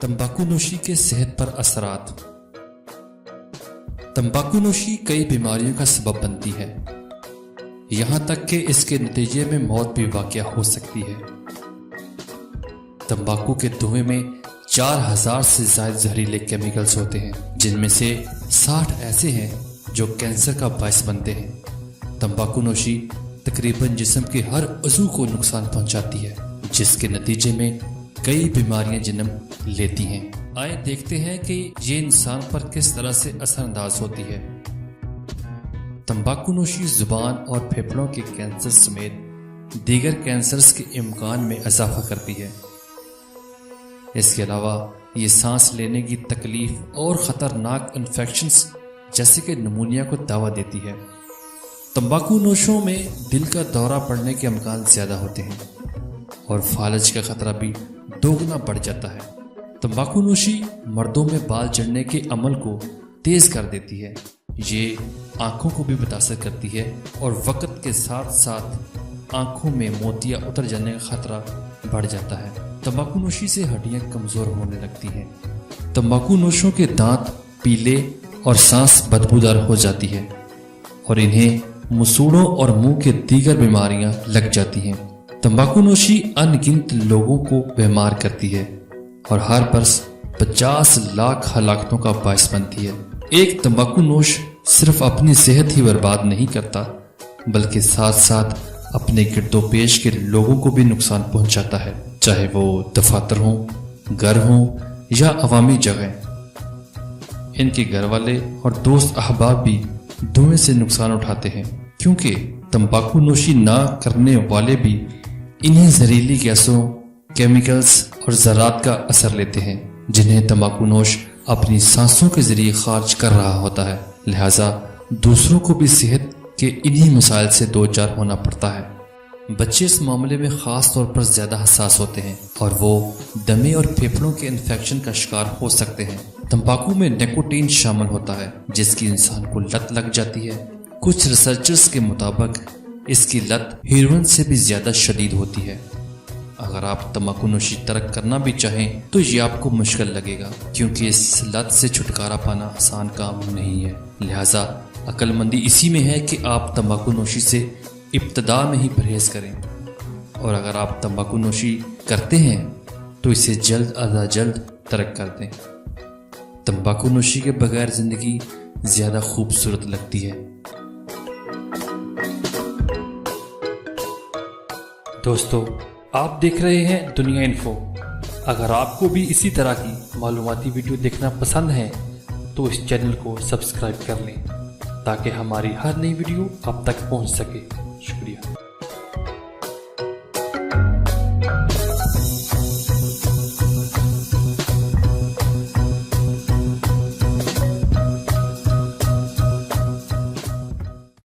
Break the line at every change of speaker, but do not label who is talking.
तंबाकू नोशी के सेहत पर असरात। तंबाकू नोशी कई बीमारियों का सबब बनती है, यहाँ तक कि इसके नतीजे में मौत भी वाक़या हो सकती है। तंबाकू के धुएं में 4000 से ज़्यादा जहरीले केमिकल्स होते हैं, जिनमें से 60 ऐसे हैं जो कैंसर का बायस बनते हैं। तंबाकू नोशी तकरीबन जिस्म के हर अज़ू को नुकसान पहुंचाती है, जिसके नतीजे में कई बीमारियां जन्म लेती हैं। आइए देखते हैं कि ये इंसान पर किस तरह से असरअंदाज होती है। तंबाकू नोशी जुबान और फेफड़ों के कैंसर समेत दीगर कैंसर्स के इम्कान में इजाफा करती है। इसके अलावा ये सांस लेने की तकलीफ और ख़तरनाक इन्फेक्शंस जैसे कि निमोनिया को दावा देती है। तंबाकू नोशों में दिल का दौरा पड़ने के इम्कान ज़्यादा होते हैं और फालज का खतरा भी दोगुना बढ़ जाता है। तंबाकू नोशी मर्दों में बाल झड़ने के अमल को तेज कर देती है। ये आंखों को भी मुतासर करती है और वक्त के साथ साथ आंखों में मोतिया उतर जाने का खतरा बढ़ जाता है। तंबाकू नोशी से हड्डियां कमजोर होने लगती हैं। तंबाकू नोशों के दांत पीले और सांस बदबूदार हो जाती है और इन्हें मसूड़ों और मुंह के दीगर बीमारियां लग जाती हैं। तंबाकू नोशी अनगिनत लोगों को बीमार करती है और हर बरस 50 लाख हलाकतों का बायस बनती है। एक तंबाकू नोश सिर्फ अपनी सेहत ही बर्बाद नहीं करता, बल्कि साथ साथ अपने गिरदोपेश के लोगों को भी नुकसान पहुंचाता है, चाहे वो दफातर हों, घर हों या अवामी जगह। इनके घर वाले और दोस्त अहबाब भी धुएं से नुकसान उठाते हैं, क्योंकि तंबाकू नोशी ना करने वाले भी इन्हीं जहरीली गैसों, केमिकल्स और ज़रात का असर लेते हैं, जिन्हें तंबाकू नोश अपनी सांसों के जरिए खारिज कर रहा होता है। लिहाजा दूसरों को भी सेहत के इन्हीं मसाइल से दो चार होना पड़ता है। बच्चे इस मामले में ख़ास तौर पर ज़्यादा हसास होते हैं और वो दमे और फेफड़ों के इन्फेक्शन का शिकार हो सकते हैं। तंबाकू में निकोटीन शामिल होता है, जिसकी इंसान को लत लग जाती है। कुछ रिसर्चर्स के मुताबिक इसकी लत हेरोइन से भी ज़्यादा शदीद होती है। अगर आप तंबाकू नोशी तर्क करना भी चाहें तो ये आपको मुश्किल लगेगा, क्योंकि इस लत से छुटकारा पाना आसान काम नहीं है। लिहाजा अक्लमंदी इसी में है कि आप तंबाकू नोशी से इब्तदा में ही परहेज करें, और अगर आप तंबाकू नोशी करते हैं तो इसे जल्द अज जल्द तर्क कर दें। तंबाकू नोशी के बगैर जिंदगी ज़्यादा खूबसूरत लगती है।
दोस्तों, आप देख रहे हैं दुनिया इन्फो। अगर आपको भी इसी तरह की मालूमाती वीडियो देखना पसंद है तो इस चैनल को सब्सक्राइब कर लें, ताकि हमारी हर नई वीडियो आप तक पहुंच सके। शुक्रिया।